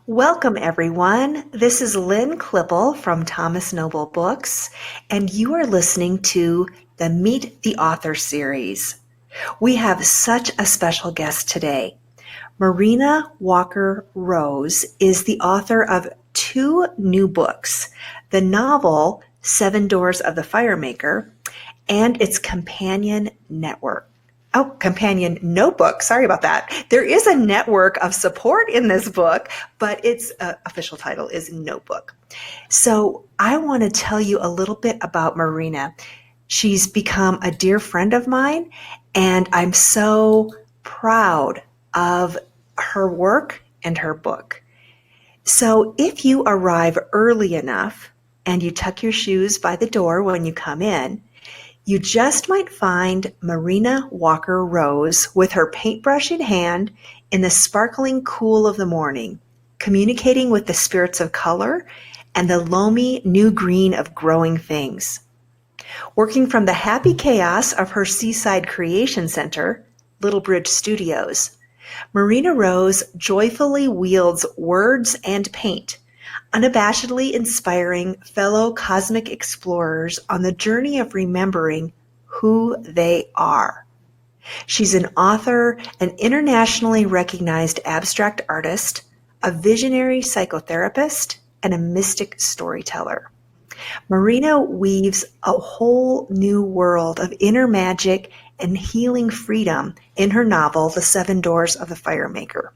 Welcome, everyone. This is Lynn Klippel from Thomas Noble Books, and you are listening to the Meet the Author series. We have such a special guest today. Marina Walker Rose is the author of two new books, the novel Seven Doors of the Firemaker and its companion notebook. Sorry about that. There is a network of support in this book, but its official title is Notebook. So I want to tell you a little bit about Marina. She's become a dear friend of mine, and I'm so proud of her work and her book. So if you arrive early enough and you tuck your shoes by the door when you come in, you just might find Marina Walker Rose with her paintbrush in hand in the sparkling cool of the morning, communicating with the spirits of color and the loamy new green of growing things. Working from the happy chaos of her seaside creation center, Little Bridge Studios, Marina Rose joyfully wields words and paint, unabashedly inspiring fellow cosmic explorers on the journey of remembering who they are. She's an author, an internationally recognized abstract artist, a visionary psychotherapist, and a mystic storyteller. Marina weaves a whole new world of inner magic and healing freedom in her novel, The Seven Doors of the Firemaker,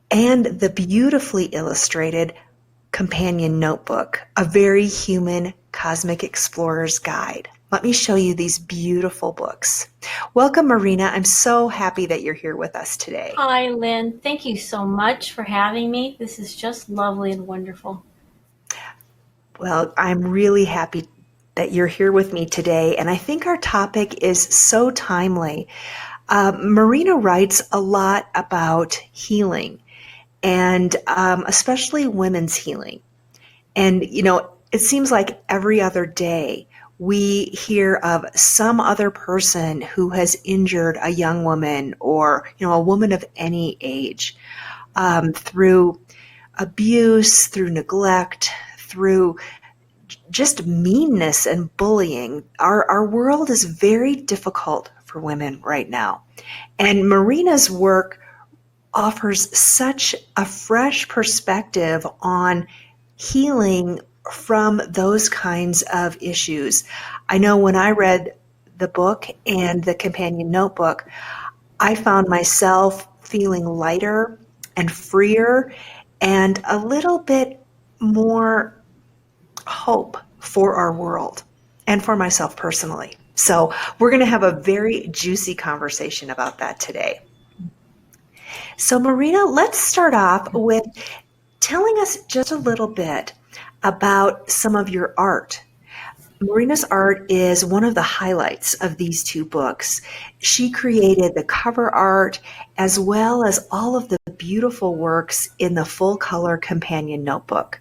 and the beautifully illustrated companion notebook, A Very Human Cosmic Explorer's Guide. Let me show you these beautiful books. Welcome, Marina. I'm so happy that you're here with us today. Hi, Lynn. Thank you so much for having me. This is just lovely and wonderful. Well, I'm really happy that you're here with me today, and I think our topic is so timely. Marina writes a lot about healing, and especially women's healing. And, it seems like every other day we hear of some other person who has injured a young woman or, a woman of any age, through abuse, through neglect, through just meanness and bullying. Our world is very difficult for women right now. And Marina's work offers such a fresh perspective on healing from those kinds of issues. I know when I read the book and the companion notebook, I found myself feeling lighter and freer and a little bit more hope for our world and for myself personally. So we're going to have a very juicy conversation about that today. So Marina, let's start off with telling us just a little bit about some of your art. Marina's art is one of the highlights of these two books. She created the cover art as well as all of the beautiful works in the full color companion notebook.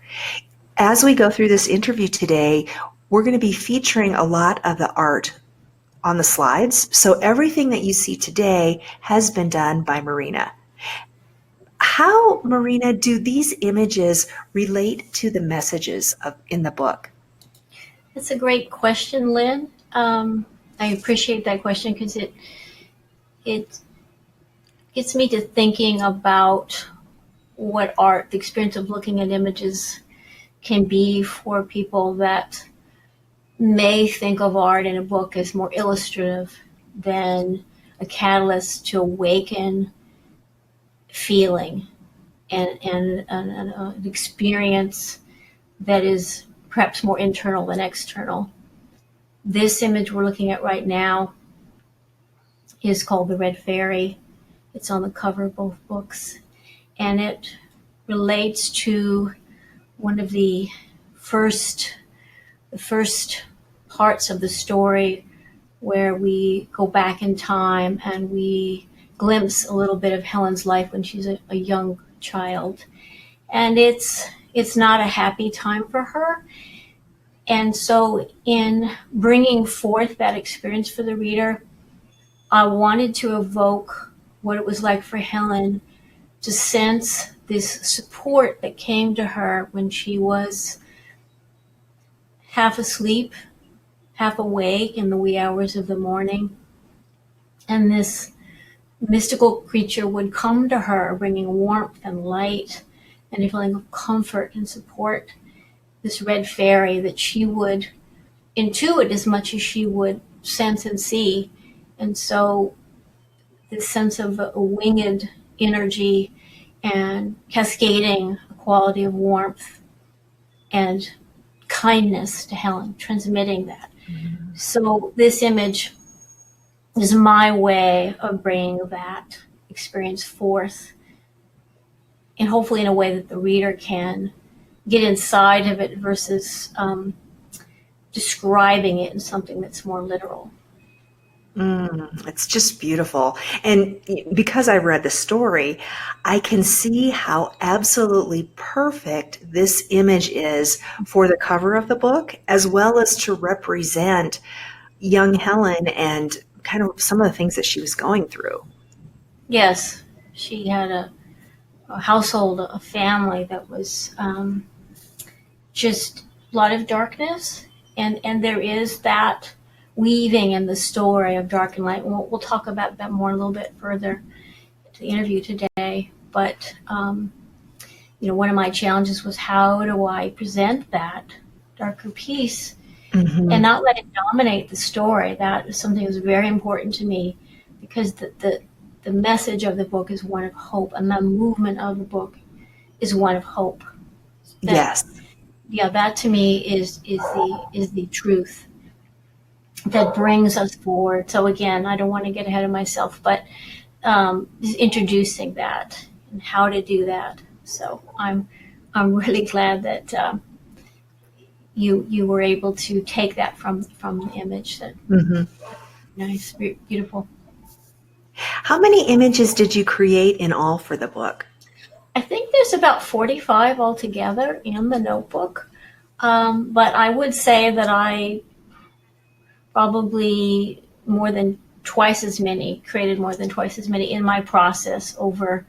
As we go through this interview today, we're going to be featuring a lot of the art on the slides. So everything that you see today has been done by Marina. How, Marina, do these images relate to the messages in the book? That's a great question, Lynn. I appreciate that question because it gets me to thinking about what art, the experience of looking at images, can be for people that may think of art in a book as more illustrative than a catalyst to awaken feeling and an experience that is perhaps more internal than external. This image we're looking at right now is called The Red Fairy. It's on the cover of both books, and it relates to one of the first parts of the story where we go back in time and we glimpse a little bit of Helen's life when she's a young child. And it's not a happy time for her. And so in bringing forth that experience for the reader, I wanted to evoke what it was like for Helen to sense this support that came to her when she was half asleep, half awake in the wee hours of the morning. And this mystical creature would come to her bringing warmth and light and a feeling of comfort and support. This red fairy that she would intuit as much as she would sense and see. And so this sense of a winged energy and cascading a quality of warmth and kindness to Helen, transmitting that. Mm-hmm. So this image is my way of bringing that experience forth, and hopefully in a way that the reader can get inside of it versus describing it in something that's more literal. It's just beautiful. And because I read the story, I can see how absolutely perfect this image is for the cover of the book, as well as to represent young Helen and kind of some of the things that she was going through. Yes, she had a household, a family that was just a lot of darkness. And there is that weaving in the story of dark and light. We'll talk about that more a little bit further to the interview today. But, one of my challenges was, how do I present that darker piece and not let it dominate the story? That is something that was very important to me, because the message of the book is one of hope, and the movement of the book is one of hope. Yes. Yeah, that to me is the truth that brings us forward. So again, I don't want to get ahead of myself, but introducing that and how to do that. So I'm really glad that you were able to take that from the image. That nice, beautiful. How many images did you create in all for the book? I think there's about 45 altogether in the notebook, but I would say that I probably created more than twice as many in my process over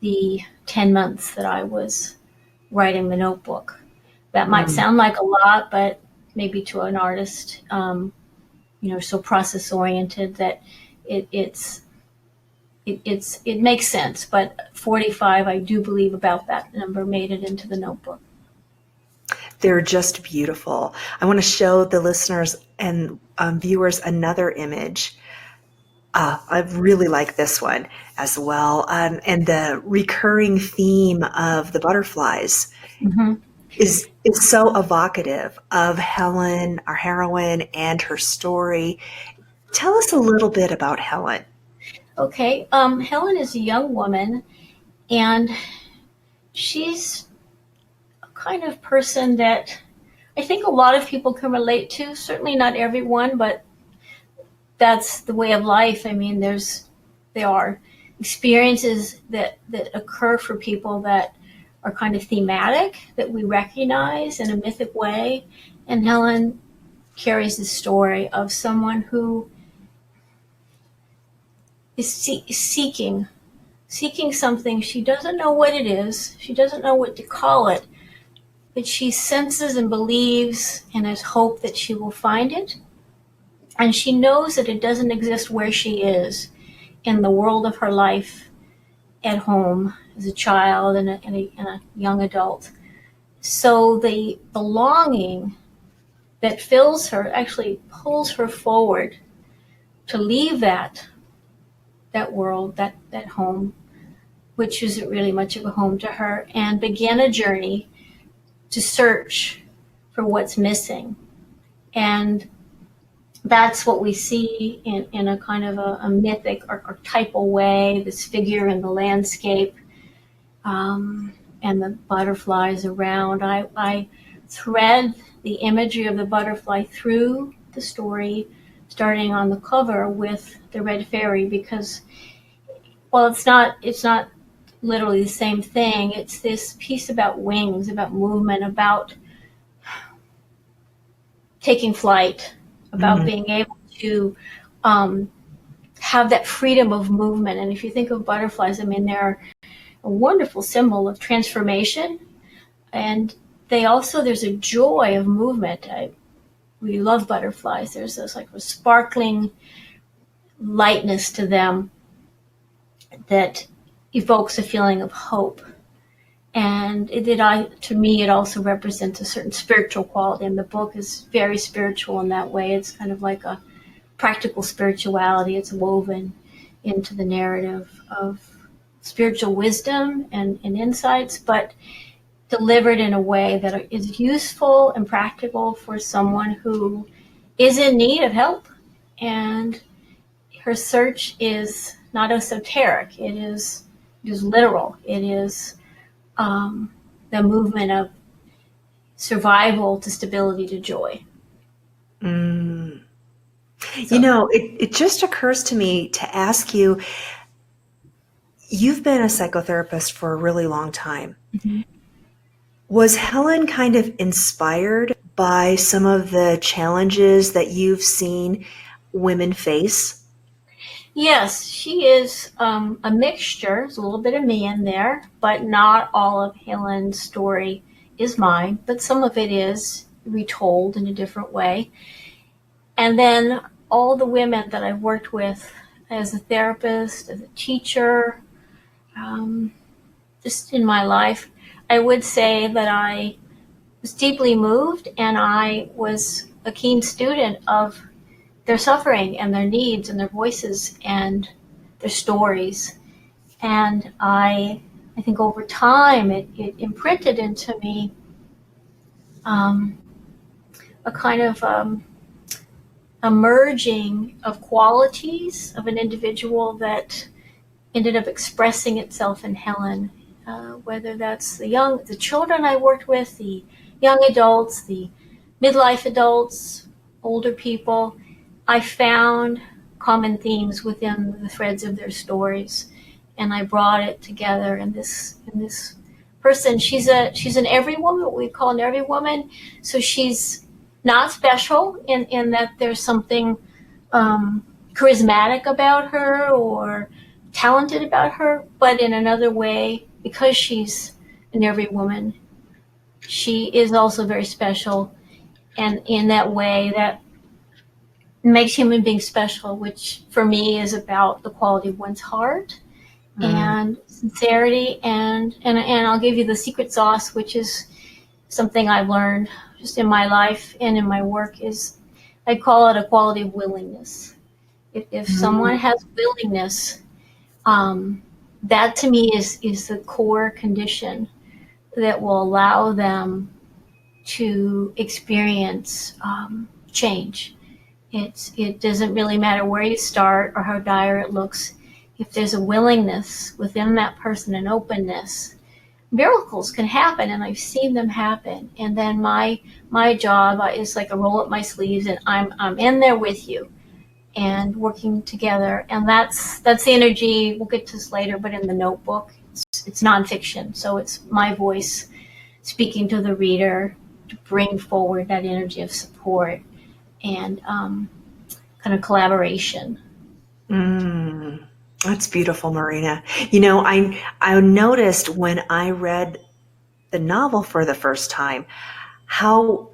the 10 months that I was writing the notebook. That might sound like a lot, but maybe to an artist, so process oriented, that it makes sense. But 45, I do believe about that number made it into the notebook. They're just beautiful. I want to show the listeners and viewers another image. I really like this one as well. And the recurring theme of the butterflies is so evocative of Helen, our heroine, and her story. Tell us a little bit about Helen. Okay. Helen is a young woman, and she's a kind of person that I think a lot of people can relate to. Certainly not everyone, but that's the way of life. I mean, there are experiences that occur for people that are kind of thematic, that we recognize in a mythic way. And Helen carries the story of someone who is seeking something. She doesn't know what it is. She doesn't know what to call it, but she senses and believes and has hope that she will find it. And she knows that it doesn't exist where she is in the world of her life at home as a child and a young adult. So the longing that fills her actually pulls her forward to leave that world, that home, which isn't really much of a home to her, and begin a journey to search for what's missing. And that's what we see in a kind of a mythic archetypal way, this figure in the landscape, and the butterflies around. I thread the imagery of the butterfly through the story, starting on the cover with the red fairy, because while it's not literally the same thing, it's this piece about wings, about movement, about taking flight, about being able to have that freedom of movement. And if you think of butterflies, I mean, they're a wonderful symbol of transformation. And there's a joy of movement. We love butterflies. There's this like a sparkling lightness to them that evokes a feeling of hope. And to me, it also represents a certain spiritual quality. And the book is very spiritual in that way. It's kind of like a practical spirituality. It's woven into the narrative of spiritual wisdom and insights, but delivered in a way that is useful and practical for someone who is in need of help. And her search is not esoteric. It is literal. It is the movement of survival to stability to joy. Mm. You So, know, it just occurs to me to ask you, you've been a psychotherapist for a really long time. mhm. Was Helen kind of inspired by some of the challenges that you've seen women face? Yes, she is a mixture. There's a little bit of me in there, but not all of Helen's story is mine, but some of it is retold in a different way. And then all the women that I've worked with as a therapist, as a teacher, um, just in my life, I would say that I was deeply moved and I was a keen student of their suffering and their needs and their voices and their stories. And I think over time it imprinted into me um, a kind of a merging of qualities of an individual that ended up expressing itself in Helen, whether that's the children I worked with, the young adults, the midlife adults, older people. I found common themes within the threads of their stories, and I brought it together in this person. She's an every woman, what we call an every woman. So she's not special in that there's something charismatic about her or talented about her, but in another way, because she's an every woman, she is also very special, and in that way that makes human beings special, which for me is about the quality of one's heart Mm. and sincerity, and I'll give you the secret sauce, which is something I've learned just in my life and in my work, is I call it a quality of willingness. If Mm. someone has willingness, that to me is the core condition that will allow them to experience change. It doesn't really matter where you start or how dire it looks. If there's a willingness within that person, an openness, miracles can happen, and I've seen them happen. And then my job is like a roll up my sleeves, and I'm in there with you and working together. And that's the energy. We'll get to this later, but in the notebook, it's nonfiction, so it's my voice speaking to the reader to bring forward that energy of support and kind of collaboration. Mm. That's beautiful, Marina. You know, I noticed when I read the novel for the first time how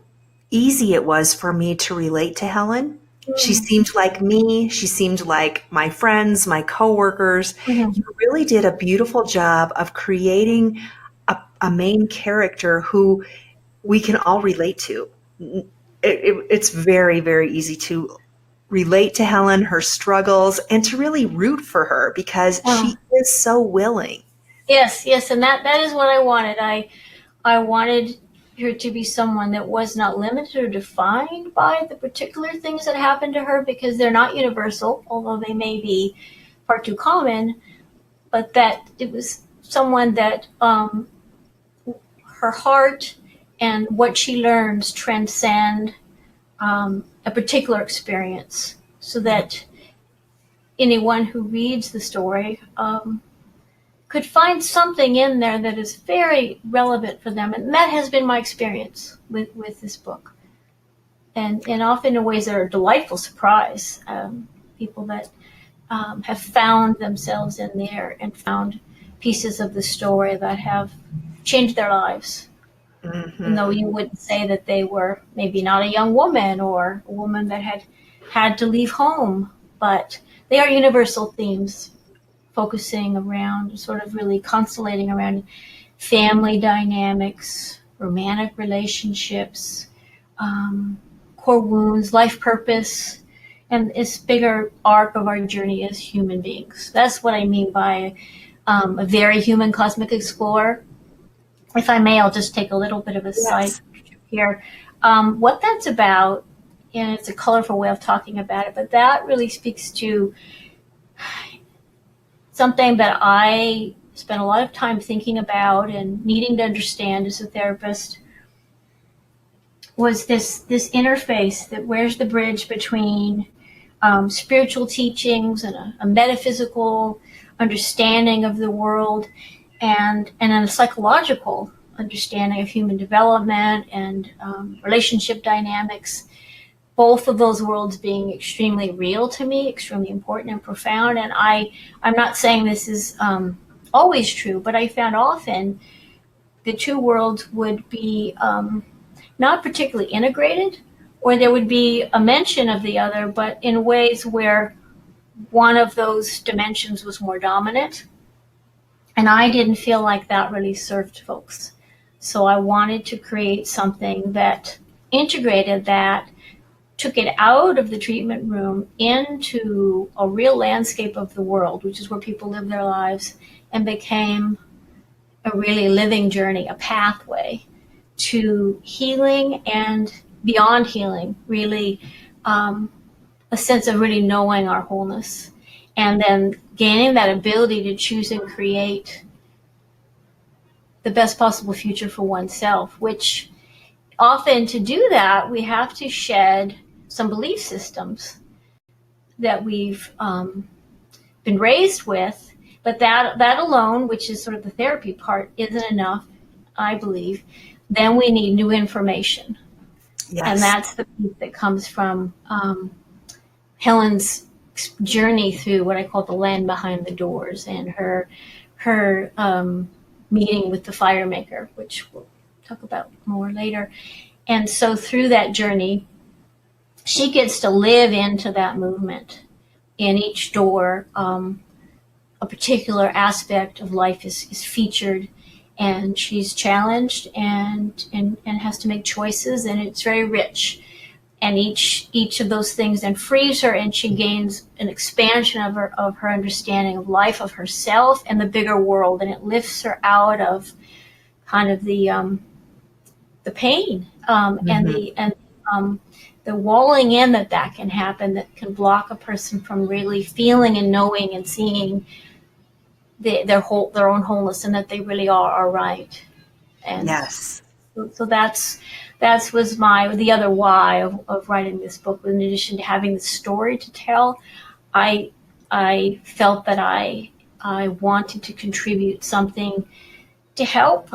easy it was for me to relate to Helen. She Mm. seemed like me. She seemed like my friends, my coworkers. Mhm. You really did a beautiful job of creating a main character who we can all relate to. It's very, very easy to relate to Helen, her struggles, and to really root for her because Oh, she is so willing. yes, yes, and that is what I wanted. I wanted her to be someone that was not limited or defined by the particular things that happened to her, because they're not universal, although they may be far too common. But that it was someone that her heart and what she learns transcend a particular experience, so that anyone who reads the story could find something in there that is very relevant for them. And that has been my experience with this book. And often in ways that are a delightful surprise. People that have found themselves in there and found pieces of the story that have changed their lives. And though Hmm. you wouldn't say that they were maybe not a young woman or a woman that had to leave home, but they are universal themes focusing around, sort of really constellating around family dynamics, romantic relationships, um, core wounds, life purpose, and this bigger arc of our journey as human beings. That's what I mean by a very human cosmic explorer. If I may, I'll just take a little bit of a side Yes. trip here. What that's about, and it's a colorful way of talking about it, but that really speaks to something that I spent a lot of time thinking about and needing to understand as a therapist was this interface that where's the bridge between spiritual teachings and a metaphysical understanding of the world and a psychological understanding of human development and relationship dynamics, both of those worlds being extremely real to me, extremely important and profound. And I'm not saying this is always true, but I found often the two worlds would be not particularly integrated, or there would be a mention of the other, but in ways where one of those dimensions was more dominant. And I didn't feel like that really served folks. So I wanted to create something that integrated that, took it out of the treatment room into a real landscape of the world, which is where people live their lives, and became a really living journey, a pathway to healing and beyond healing, really a sense of really knowing our wholeness. And then gaining that ability to choose and create the best possible future for oneself, which often to do that, we have to shed some belief systems that we've been raised with. But that alone, which is sort of the therapy part, isn't enough, I believe. Then we need new information. And Yes. that's the piece that comes from Helen's journey through what I call the land behind the doors, and her meeting with the Firemaker, which we'll talk about more later. And so through that journey, she gets to live into that movement. In each door, a particular aspect of life is featured, and she's challenged and has to make choices, and it's very rich. And each of those things then frees her, and she gains an expansion of her understanding of life, of herself, and the bigger world, and it lifts her out of kind of the pain Hmm. and the walling in that can happen, that can block a person from really feeling and knowing and seeing their own wholeness, and that they really are right. And Yes. so that's was my the other why of writing this book. In addition to having the story to tell, I I felt that I wanted to contribute something to help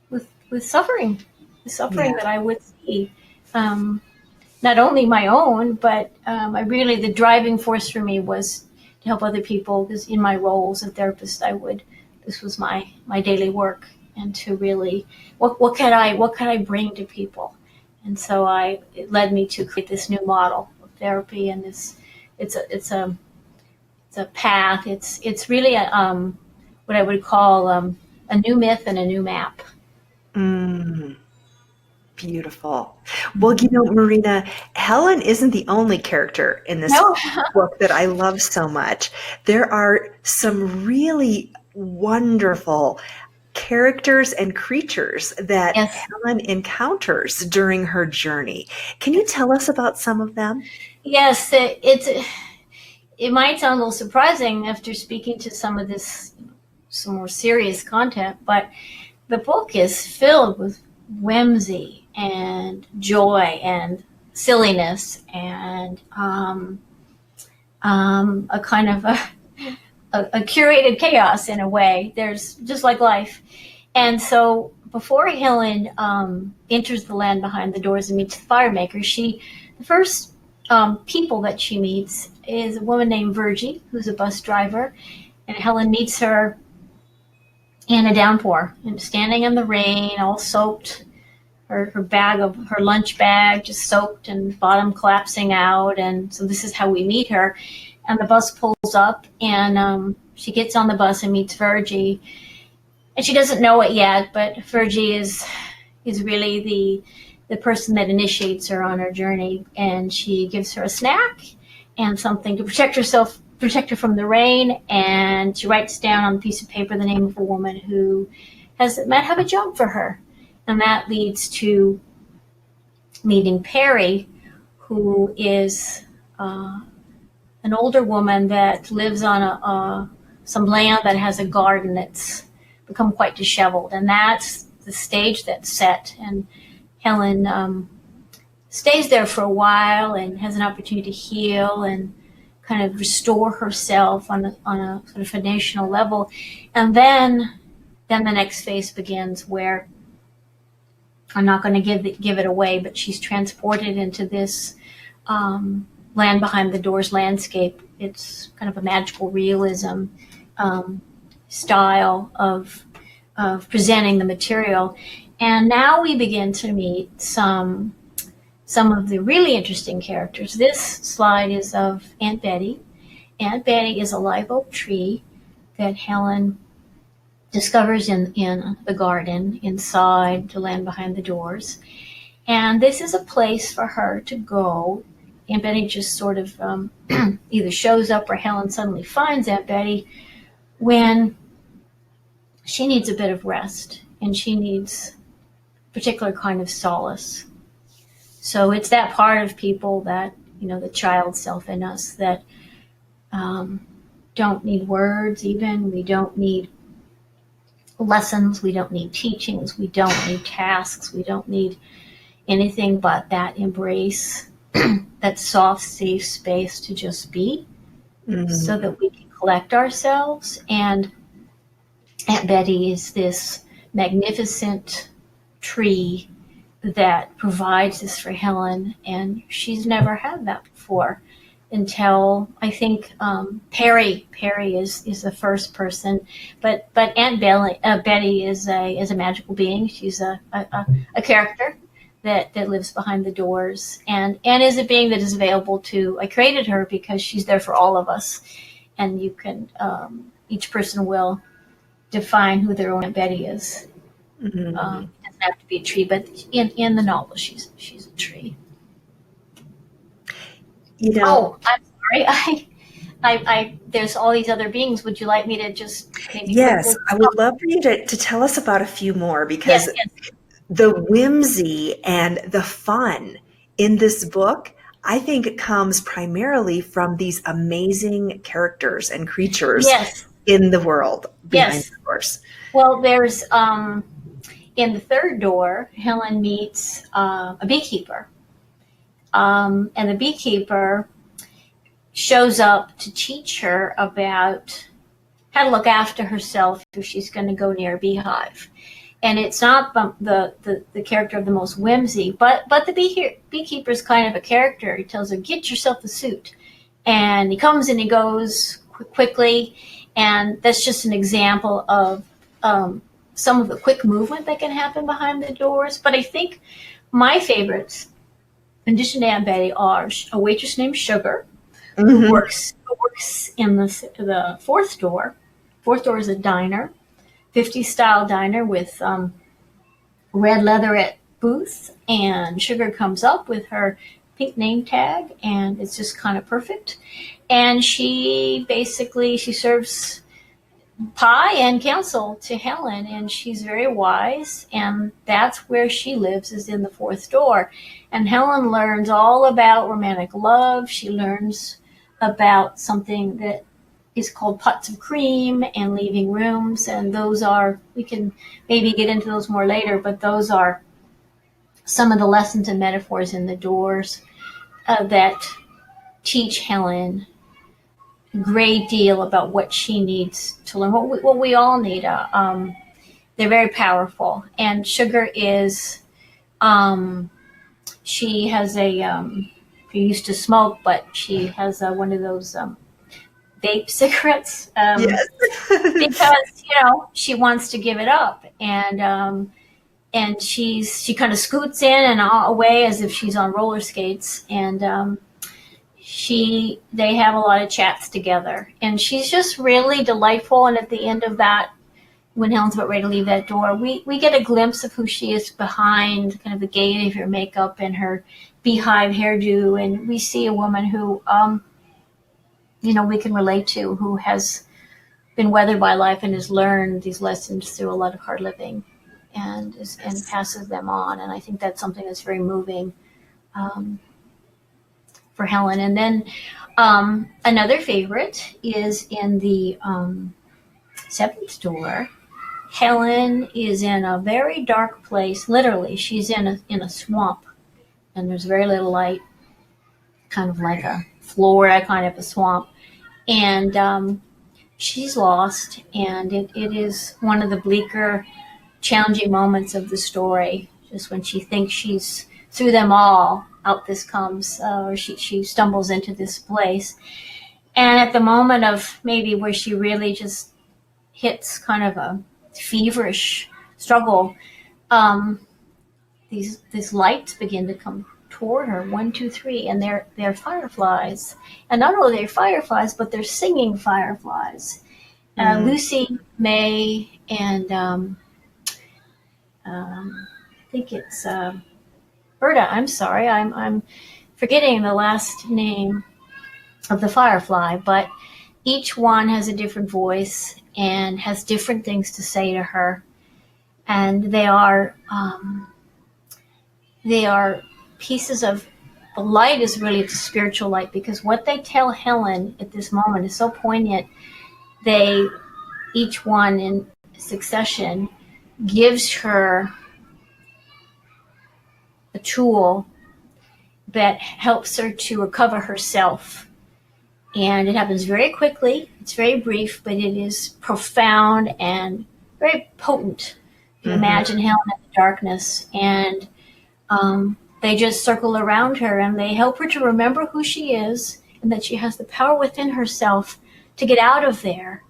with suffering, the suffering Yeah. that I would see. Um, Not only my own, but I really the driving force for me was to help other people, because in my role as a therapist, this was my daily work, and to really what could I bring to people, and so it led me to create this new model of therapy, and this it's a path. It's really what I would call a new myth and a new map. Mm, beautiful. Well, Mm-hmm. Marina, Helen isn't the only character in this No. book that I love so much. There are some really wonderful characters and creatures that Yes. Helen encounters during her journey. Can you tell us about some of them? Yes, it might sound a little surprising after speaking to some more serious content, but the book is filled with whimsy and joy and silliness and a kind of a curated chaos in a way. There's just like life. And so before Helen enters the land behind the doors and meets the Firemaker, the first people that she meets is a woman named Virgie, who's a bus driver. And Helen meets her and a downpour, and standing in the rain, all soaked. Her lunch bag just soaked and bottom collapsing out. And so this is how we meet her. And the bus pulls up, and she gets on the bus and meets Virgie. And she doesn't know it yet, but Virgie is really the person that initiates her on her journey. And she gives her a snack and something to protect her from the rain. And she writes down on a piece of paper the name of a woman who might have a job for her. And that leads to meeting Perry, who is an older woman that lives on some land that has a garden that's become quite disheveled. And that's the stage that's set. And Helen stays there for a while and has an opportunity to heal and kind of restore herself on a sort of foundational level. And then the next phase begins, where I'm not going to give it away, but she's transported into this land behind the doors landscape. It's kind of a magical realism style of presenting the material. And now we begin to meet some of the really interesting characters. This slide is of Aunt Betty. Aunt Betty is a live oak tree that Helen discovers in the garden inside the land behind the doors. And this is a place for her to go. Aunt Betty just sort of either shows up, or Helen suddenly finds Aunt Betty when she needs a bit of rest and she needs a particular kind of solace. So it's that part of people that, the child self in us that don't need words even. We don't need lessons. We don't need teachings. We don't need tasks. We don't need anything but that embrace, that soft, safe space to just be, so that we can collect ourselves. And Aunt Betty is this magnificent tree that provides this for Helen, and she's never had that before until I think Perry is the first person, but Aunt Betty is a magical being. She's a character that lives behind the doors, and is a being that is available to. I created her because she's there for all of us, and you can each person will define who their own Aunt Betty is. It doesn't have to be a tree, but in the novel, she's a tree. Oh, I'm sorry. I there's all these other beings. Would you like me to just maybe Yes, quickly? I would love for you to tell us about a few more, because Yes. the whimsy and the fun in this book, I think it comes primarily from these amazing characters and creatures Yes. in the world behind Yes. the doors. Well, there's in the third door, Helen meets a beekeeper, and the beekeeper shows up to teach her about how to look after herself if she's going to go near a beehive. And it's not the character of the most whimsy, but the beekeeper's kind of a character. He tells her, get yourself a suit. And he comes and he goes quickly. And that's just an example of some of the quick movement that can happen behind the doors. But I think my favorites, in addition to Aunt Betty, are a waitress named Sugar, who works in the fourth door. Fourth door is a diner, 50s style diner with red leatherette booth, and Sugar comes up with her pink name tag, and it's just kind of perfect. And she serves pie and counsel to Helen, and she's very wise, and that's where she lives, is in the fourth door. And Helen learns all about romantic love. She learns about something that is called pots of cream and leaving rooms, and those are, we can maybe get into those more later, but those are some of the lessons and metaphors in the doors that teach Helen a great deal about what she needs to learn, what we all need. They're very powerful. And Sugar is, she has she used to smoke, but she has one of those vape cigarettes. Yes. because she wants to give it up, and she kind of scoots in and away as if she's on roller skates, and they have a lot of chats together, and she's just really delightful. And at the end of that, when Helen's about ready to leave that door, we get a glimpse of who she is behind kind of the gate of her makeup and her beehive hairdo, and we see a woman who we can relate to, who has been weathered by life and has learned these lessons through a lot of hard living, and passes them on. And I think that's something that's very moving um, for Helen. And then another favorite is in the seventh door. Helen is in a very dark place. Literally, she's in a swamp, and there's very little light, kind of like a Florida kind of a swamp. And she's lost, and it is one of the bleaker, challenging moments of the story. Just when she thinks she's through them all, out this comes, or she stumbles into this place. And at the moment of maybe where she really just hits kind of a feverish struggle, these lights begin to come toward her, one, two, three, and they're fireflies. And not only they're fireflies, but they're singing fireflies. Lucy, May, and I think it's Berta. I'm sorry, I'm forgetting the last name of the firefly, but each one has a different voice and has different things to say to her, and they are pieces of the light. Is really the spiritual light, because what they tell Helen at this moment is so poignant. They, each one in succession, gives her a tool that helps her to recover herself. And it happens very quickly. It's very brief, but it is profound and very potent. You imagine Helen in the darkness, and they just circle around her, and they help her to remember who she is, and that she has the power within herself to get out of there,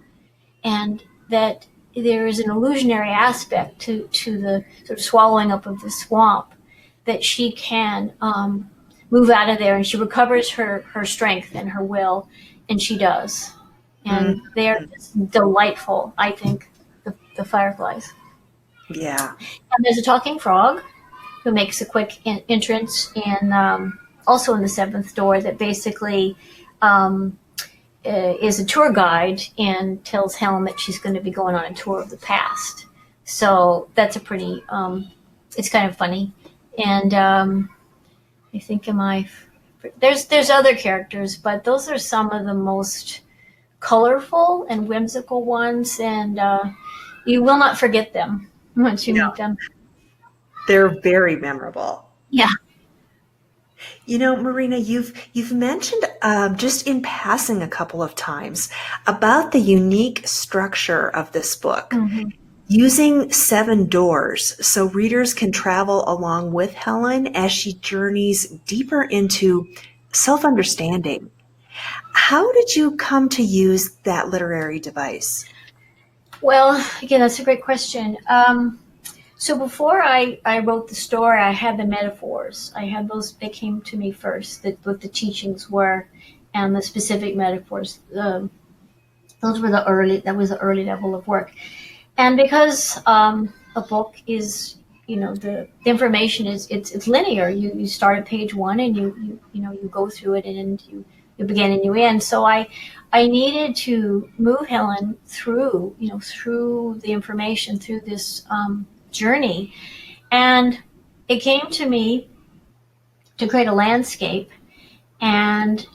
and that there is an illusionary aspect to the sort of swallowing up of the swamp, that she can move out of there, and she recovers her strength and her will, and she does. And they're just delightful, I think, the fireflies. Yeah. And there's a talking frog who makes a quick entrance in, also in the seventh door, that basically is a tour guide and tells Helen that she's going to be going on a tour of the past. So that's a pretty, it's kind of funny. And I think there's other characters, but those are some of the most colorful and whimsical ones, and you will not forget them once you meet them. They're very memorable. Yeah. Marina, you've mentioned just in passing a couple of times about the unique structure of this book, using 7 doors so readers can travel along with Helen as she journeys deeper into self-understanding. How did you come to use that literary device? Well, again, that's a great question. So before I wrote the story, I had the metaphors. I had those that came to me first, that what the teachings were, and the specific metaphors. That was the early level of work. And because a book is, the information is it's linear. You start at page 1, and you go through it, and you begin and you end. So I needed to move Helen through the information, through this journey, and it came to me to create a landscape, and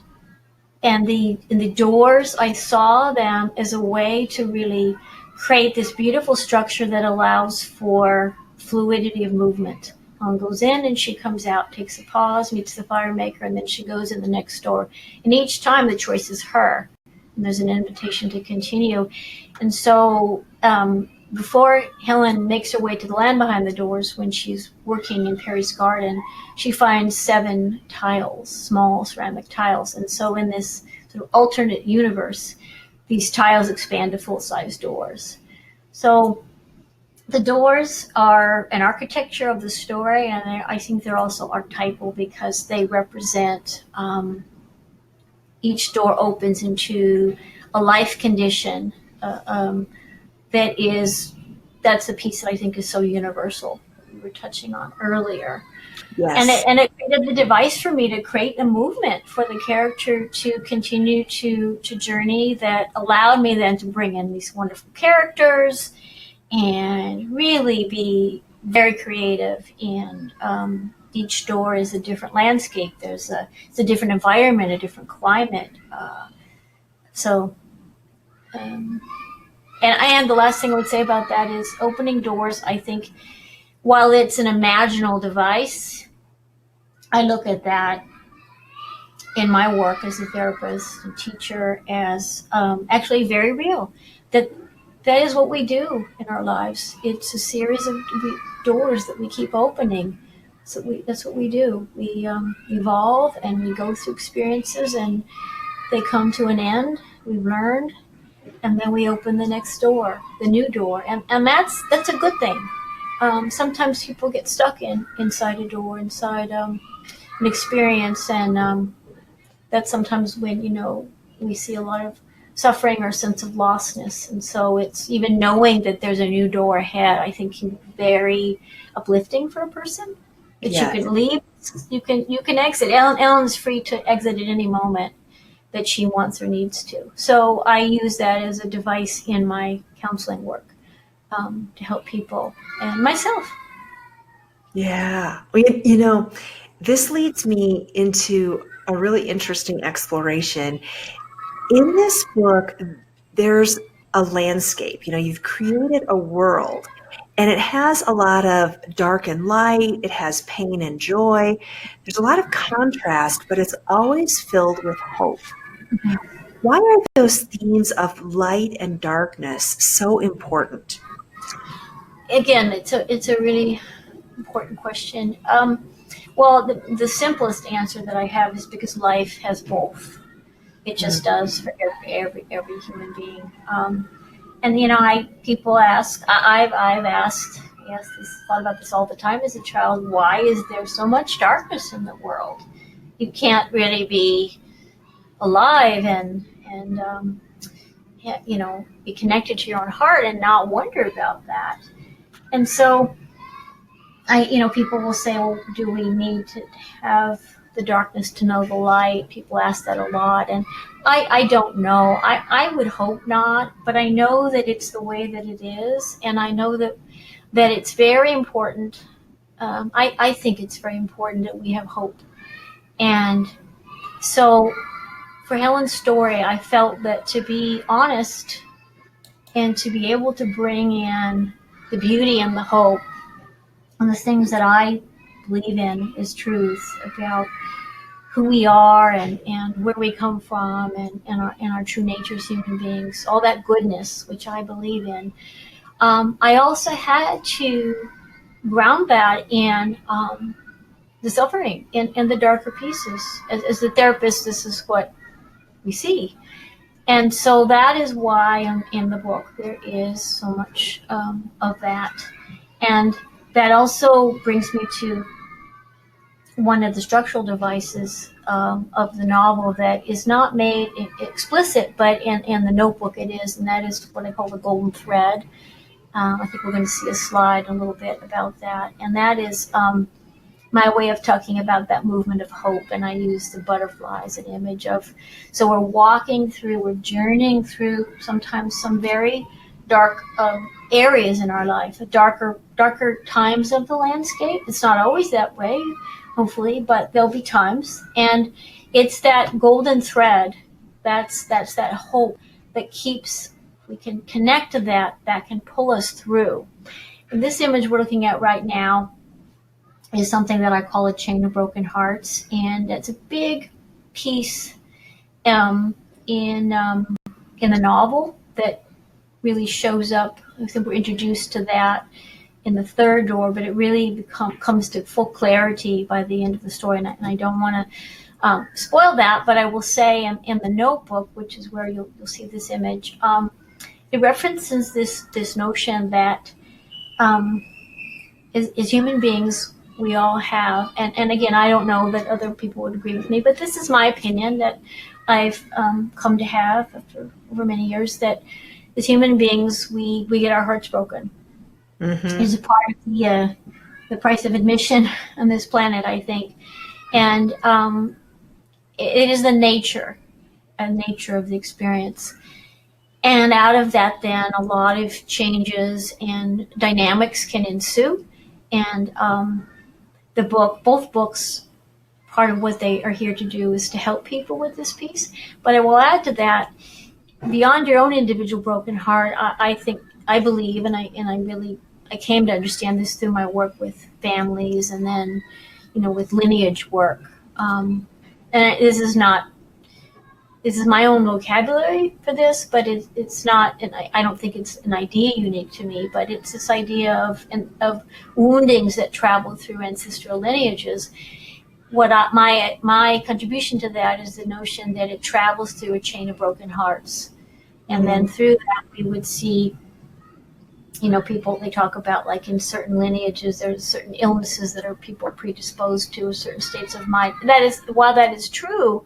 the doors, I saw them as a way to really create this beautiful structure that allows for fluidity of movement. Helen goes in and she comes out, takes a pause, meets the Firemaker, and then she goes in the next door. And each time the choice is her, and there's an invitation to continue. And so before Helen makes her way to the land behind the doors, when she's working in Perry's garden, she finds 7 tiles, small ceramic tiles. And so in this sort of alternate universe, these tiles expand to full-size doors. So the doors are an architecture of the story, and I think they're also archetypal because they represent each door opens into a life condition that is that's the piece that I think is so universal that we were touching on earlier. And Yes. it created the device for me to create a movement for the character to continue to journey that allowed me then to bring in these wonderful characters and really be very creative. And each door is a different landscape. It's a different environment, a different climate. So, um, and the last thing I would say about that is opening doors. I think while it's an imaginal device, I look at that in my work as a therapist and teacher as actually very real. That that is what we do in our lives. It's a series of doors that we keep opening. So that's what we do. We evolve and we go through experiences and they come to an end. We've learned, and then we open the next door, the new door, and that's a good thing. Sometimes people get stuck inside a door, inside an experience, and that's sometimes when we see a lot of suffering or sense of lostness. And so it's even knowing that there's a new door ahead, I think, can be very uplifting for a person. That you Yes. can leave, you can exit. Ellen's free to exit at any moment that she wants or needs to. So I use that as a device in my counseling work to help people and myself. Yeah. Well, this leads me into a really interesting exploration. In this book, there's a landscape. You've created a world, and it has a lot of dark and light, it has pain and joy. There's a lot of contrast, but it's always filled with hope. Why are those themes of light and darkness so important? Again, it's a really important question. Well, the simplest answer that I have is because life has both. It just Mm. does for every human being. And I people ask. I've asked. Yes, thought about this all the time as a child. Why is there so much darkness in the world? You can't really be alive and yeah, be connected to your own heart and not wonder about that. And so people will say, well, do we need to have the darkness to know the light? People ask that a lot. And I don't know. I would hope not, but I know that it's the way that it is. And I know that it's very important. I think it's very important that we have hope. And so for Helen's story, I felt that to be honest and to be able to bring in the beauty and the hope and the things that I believe in is truth about who we are and where we come from and our true nature as human beings, all that goodness, which I believe in. I also had to ground that in the suffering in the darker pieces. As the therapist, this is what we see. And so that is why in the book there is so much of that. And that also brings me to one of the structural devices of the novel that is not made explicit, but in the notebook it is, and that is what I call the golden thread. I think we're going to see a slide a little bit about that. And that is my way of talking about that movement of hope. And I use the butterfly as an image of, so we're journeying through sometimes some very dark areas in our life, darker times of the landscape. It's not always that way, hopefully, but there'll be times. And it's that golden thread, that's that hope that keeps, we can connect to that can pull us through. And this image we're looking at right now is something that I call a chain of broken hearts, and it's a big piece in the novel that really shows up. I think we're introduced to that in the third door, but it really comes to full clarity by the end of the story. And I don't want to spoil that, but I will say in the notebook, which is where you'll see this image, it references this notion that um, as human beings, we all have, and again, I don't know that other people would agree with me, but this is my opinion that I've come to have after over many years, that as human beings, we get our hearts broken. Mm-hmm. It's a part of the price of admission on this planet, I think, and it is the nature of the experience. And out of that, then a lot of changes and dynamics can ensue. And both books, part of what they are here to do is to help people with this piece. But I will add to that, beyond your own individual broken heart, I think, I believe, I came to understand this through my work with families, and then, with lineage work. And this is my own vocabulary for this, but it's not, and I don't think it's an idea unique to me, but it's this idea of woundings that travel through ancestral lineages. My contribution to that is the notion that it travels through a chain of broken hearts, and then Mm. through that we would see, people, they talk about, like, in certain lineages there's certain illnesses that are people predisposed to, certain states of mind. That is, while that is true,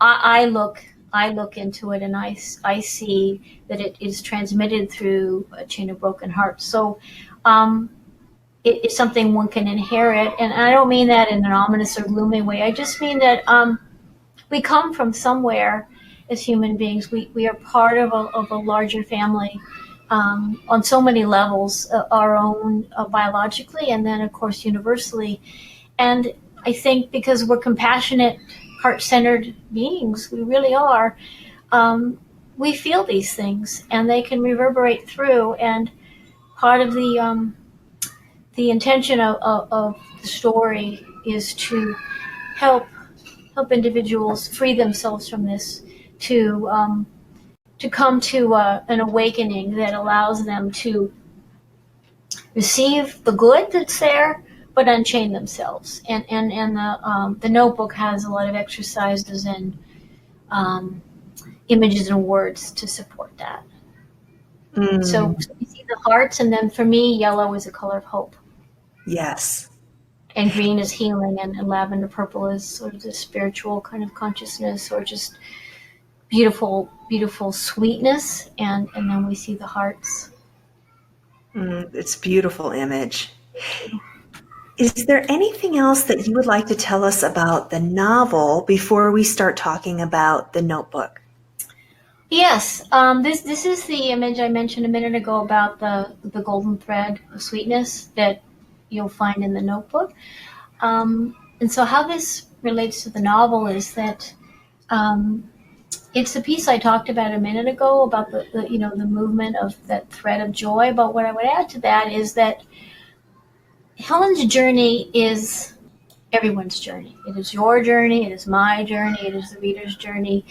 I look into it, and I see that it is transmitted through a chain of broken hearts. So um, it's something one can inherit, and I don't mean that in an ominous or gloomy way. I just mean that we come from somewhere as human beings. We are part of a larger family on so many levels, our own, biologically, and then of course universally. And I think because we're compassionate, heart-centered beings, we really are. Um, we feel these things, and they can reverberate through. And part of the intention of the story is to help individuals free themselves from this, to come to an awakening that allows them to receive the good that's there, but unchain themselves. And the notebook has a lot of exercises and um, images and words to support that. So Mm. you see the hearts, and then for me, yellow is a color of hope, Yes. and green is healing, and lavender purple is sort of the spiritual kind of consciousness, or just beautiful, beautiful sweetness, and then we see the hearts. It's a beautiful image. Is there anything else that you would like to tell us about the novel before we start talking about the notebook? Yes, this is the image I mentioned a minute ago about the golden thread of sweetness that you'll find in the notebook. And so how this relates to the novel is that um, it's the piece I talked about a minute ago about the movement of that thread of joy. But what I would add to that is that Helen's journey is everyone's journey. It is your journey. It is my journey. It is the reader's journey.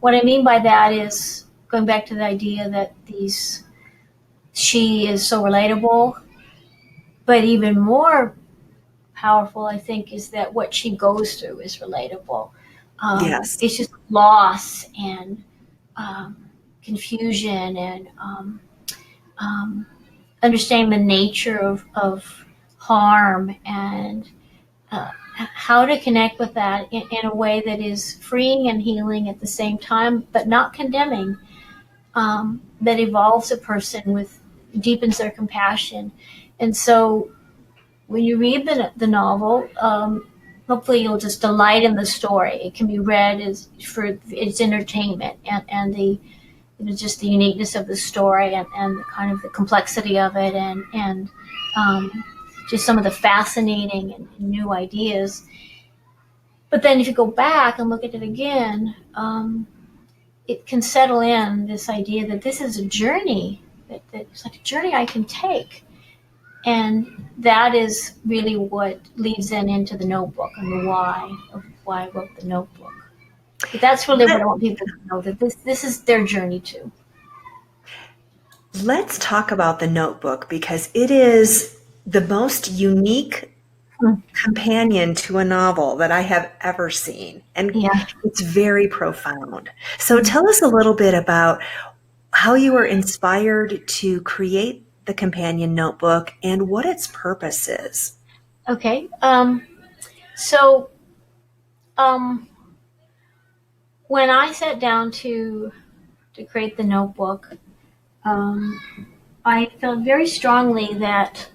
What I mean by that is going back to the idea that she is so relatable, but even more powerful, I think, is that what she goes through is relatable. Yes. It's just loss and um, confusion, and um, understanding the nature of harm, and how to connect with that in a way that is freeing and healing at the same time, but not condemning, that evolves a person, with deepens their compassion. And so when you read the novel, hopefully you'll just delight in the story. It can be read as for its entertainment, and just the uniqueness of the story, and kind of the complexity of it, and just some of the fascinating and new ideas. But then if you go back and look at it again, it can settle in this idea that this is a journey, that it's like a journey I can take. And that is really what leads then into the notebook, and the why of why I wrote the notebook. But that's really what I want people to know, that this is their journey too. Let's talk about the notebook because it is the most unique Mm. companion to a novel that I have ever seen. And Yeah. it's very profound. So Mm. tell us a little bit about how you were inspired to create the companion notebook and what its purpose is. Okay. So um, when I sat down to create the notebook, um, I felt very strongly that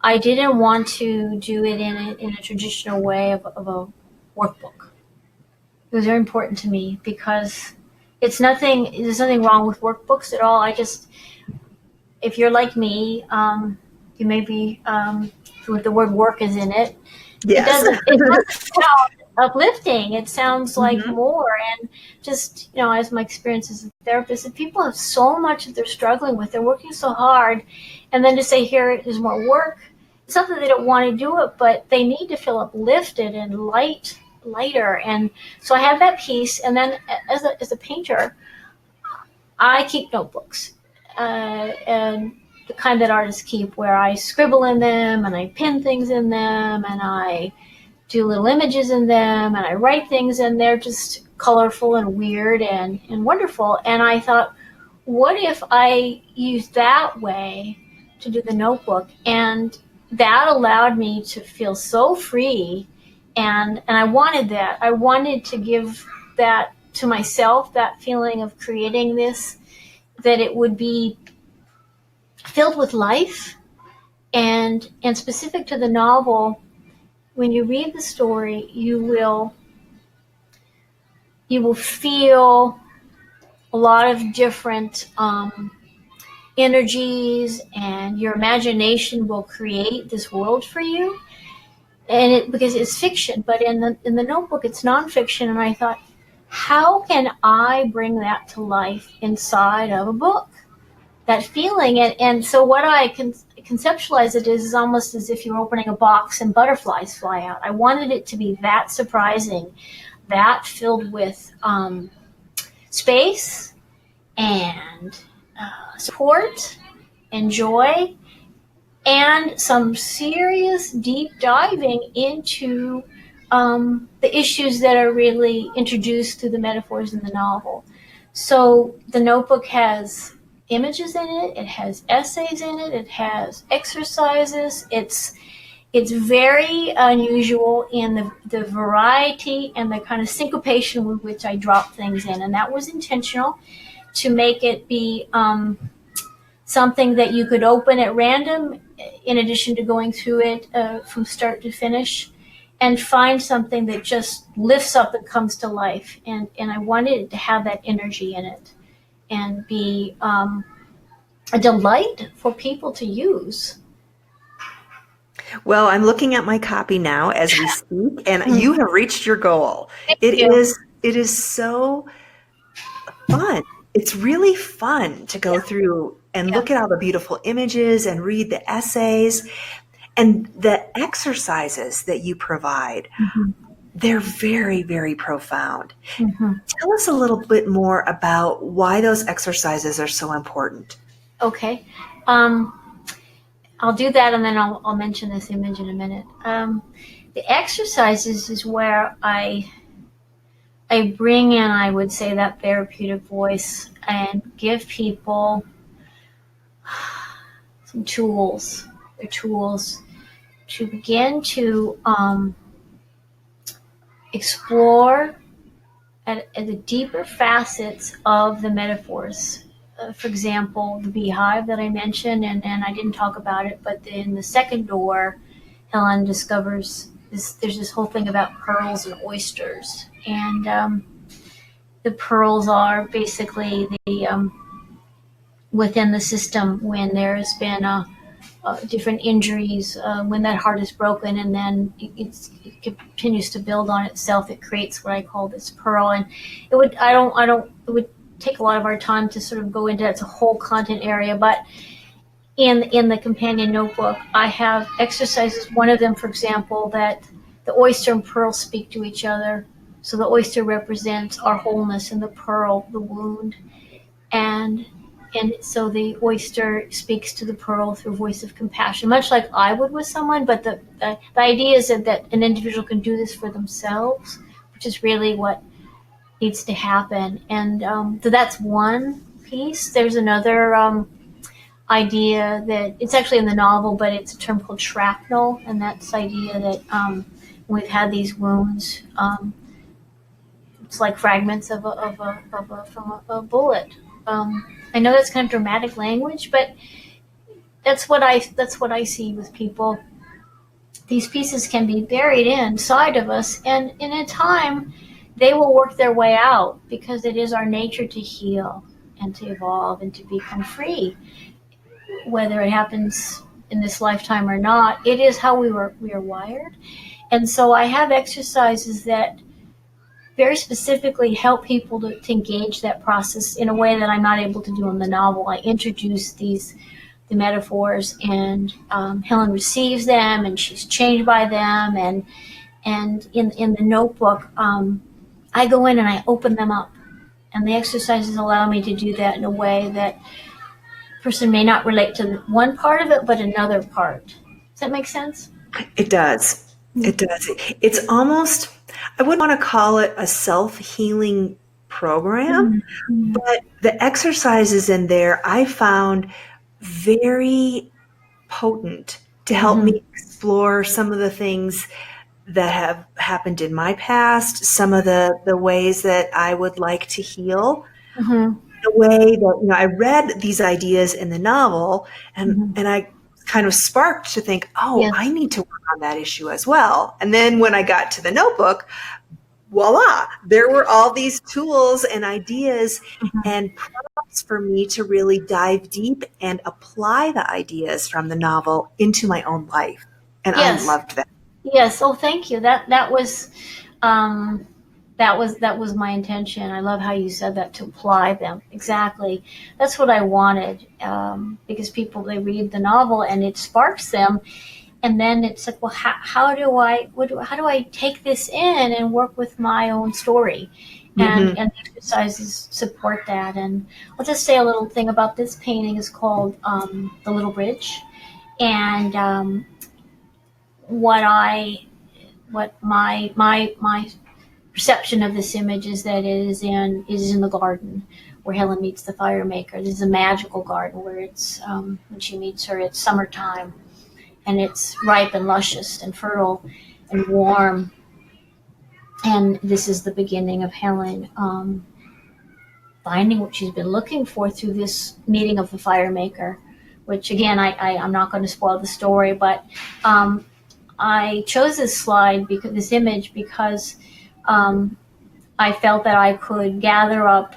I didn't want to do it in a traditional way of a workbook. It was very important to me because there's nothing wrong with workbooks at all. I just, if you're like me, you may be, with the word work is in it. Yes. It doesn't sound uplifting. It sounds like Hmm. more. And just, as my experience as a therapist, if people have so much that they're struggling with, they're working so hard, and then to say, here is more work, it's not that they don't want to do it, but they need to feel uplifted and lighter. And so I have that piece. And then as a painter, I keep notebooks, and the kind that artists keep, where I scribble in them and I pin things in them and I do little images in them and I write things, and they're just colorful and weird and wonderful. And I thought, what if I used that way to do the notebook? And that allowed me to feel so free. And I wanted that. I wanted to give that to myself, that feeling of creating this, that it would be filled with life. And specific to the novel, when you read the story, you will feel a lot of different energies, and your imagination will create this world for you. And because it's fiction, but in the notebook it's nonfiction. And I thought, how can I bring that to life inside of a book? That feeling. And so what I can conceptualize it is almost as if you're opening a box and butterflies fly out. I wanted it to be that surprising, that filled with space and support and joy, and some serious deep diving into the issues that are really introduced through the metaphors in the novel. So the notebook has images in it, it has essays in it, it has exercises. It's very unusual in the variety and the kind of syncopation with which I drop things in, and that was intentional, to make it be something that you could open at random, in addition to going through it from start to finish, and find something that just lifts up and comes to life. And I wanted it to have that energy in it and be a delight for people to use. Well, I'm looking at my copy now as we speak, and Mm, you have reached your goal. thank It you. is it is so fun. It's really fun to go Yeah, through and yeah. look at all the beautiful images and read the essays and the exercises that you provide. Mm-hmm. They're very, very profound. Mm-hmm. Tell us a little bit more about why those exercises are so important. Okay. Um, I'll do that, and then I'll mention this image in a minute. The exercises is where I bring in, I would say, that therapeutic voice and give people some tools. Their tools to begin to explore at the deeper facets of the metaphors. For example, the beehive that I mentioned, and I didn't talk about it, but in the second door, Helen discovers this. There's this whole thing about pearls and oysters, and the pearls are basically the within the system when there's been different injuries, when that heart is broken, and then it continues to build on itself. It creates what I call this pearl, and it would take a lot of our time to sort of go into that. It's a whole content area, but in the companion notebook, I have exercises. One of them, for example, that the oyster and pearl speak to each other. So the oyster represents our wholeness, and the pearl, the wound. And And so the oyster speaks to the pearl through voice of compassion, much like I would with someone. But the idea is that an individual can do this for themselves, which is really what needs to happen. And so that's one piece. There's another idea that it's actually in the novel, but it's a term called shrapnel, and that's the idea that when we've had these wounds, it's like fragments from a bullet. I know that's kind of dramatic language, but that's what I see with people. These pieces can be buried inside of us, and in a time, they will work their way out because it is our nature to heal and to evolve and to become free. Whether it happens in this lifetime or not, it is how we are wired. And so I have exercises that very specifically help people to engage that process in a way that I'm not able to do in the novel. I introduce the metaphors, and Helen receives them, and she's changed by them. And in the notebook, I go in and I open them up, and the exercises allow me to do that in a way that a person may not relate to one part of it, but another part. Does that make sense? It does. It does. It's almost, I wouldn't want to call it a self-healing program, Mm-hmm. but the exercises in there I found very potent to help Mm-hmm. me explore some of the things that have happened in my past, some of the ways that I would like to heal. Mm-hmm. The way that, I read these ideas in the novel, Mm-hmm. and I kind of sparked to think, oh, I Yes. need to work on that issue as well. And then when I got to the notebook, voila, there were all these tools and ideas Mm-hmm. and prompts for me to really dive deep and apply the ideas from the novel into my own life. And I Yes. loved that. Yes. Oh, thank you. Um, that was my intention. I love how you said that, to apply them. Exactly. That's what I wanted. Because people, they read the novel and it sparks them, and then it's like, well, how do I take this in and work with my own story? Mm-hmm. And the exercises support that. And I'll just say a little thing about this painting. Is called The Little Bridge. And what I what my perception of this image is that it is in the garden where Helen meets the Firemaker. This is a magical garden where it's when she meets her, it's summertime, and it's ripe and luscious and fertile and warm. And this is the beginning of Helen finding what she's been looking for through this meeting of the Firemaker. Which again, I'm not going to spoil the story, but um, I chose this slide, because this image, because um, I felt that I could gather up